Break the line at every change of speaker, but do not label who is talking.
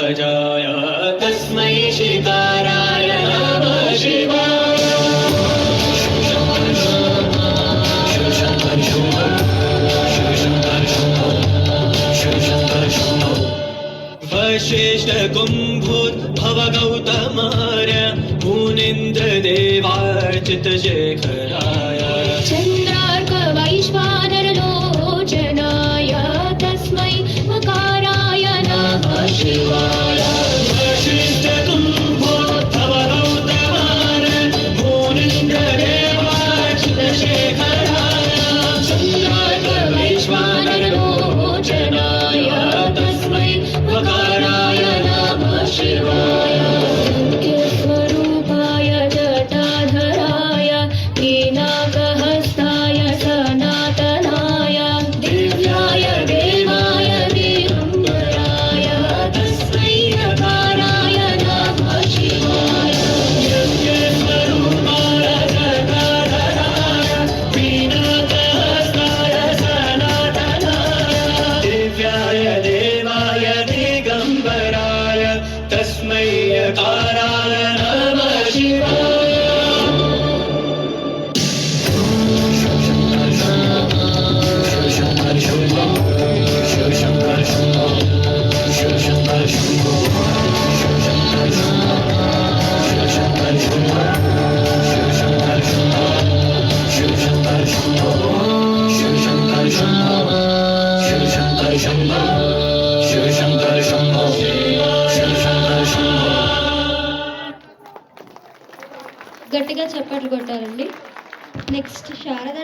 ध्वजाय तस्मै शिकाराय नमः शिवाय। शिवशङ्कर शम्भो शिवशङ्कर शम्भो शिवशङ्कर शम्भो शिवशङ्कर शम्भो। वसिष्ठ कुम्भोद्भव गौतमार्य मुनीन्द्र देवार्चित शेखराय
चन्द्रार्क वैश्वानर लोचनाय तस्मै मकाराय नमः शिवाय।
वसिष्ठ कुम्भोद्भव गौतमार्य मुनीन्द्र देवार्चित शेखराय
चन्द्रार्क वैश्वानर लोचनाय तस्मै मकाराय नमः शिवाय। स्वरूपाय जटाधराय कीनाकहस्ताय सनातनाय दिव्याय देवाय दिगम्बराय तस्मै नकाराय नमः शिवाय।
स्वरूपाय जटाधराय कीनाकहस्ताय सनातनाय दिव्याय देवाय दिगम्बराय तस्मै यकाराय नमः शिवाय। शिवशङ्कर शम्भो शिवशङ्कर शम्भो शिवशङ्कर शम्भो शिवशङ्कर शम्भो शिवशङ्कर शम्भो शिवशङ्कर शम्भो शिवशङ्कर शम्भो शिवशङ्कर शम्भो शिवशङ्कर शम्भो शिवशङ्कर शम्भो शिवशङ्कर शम्भो शिवशङ्कर शम्भो।
గట్టిగా చప్పట్లు కొట్టాలండి. నెక్స్ట్ శారద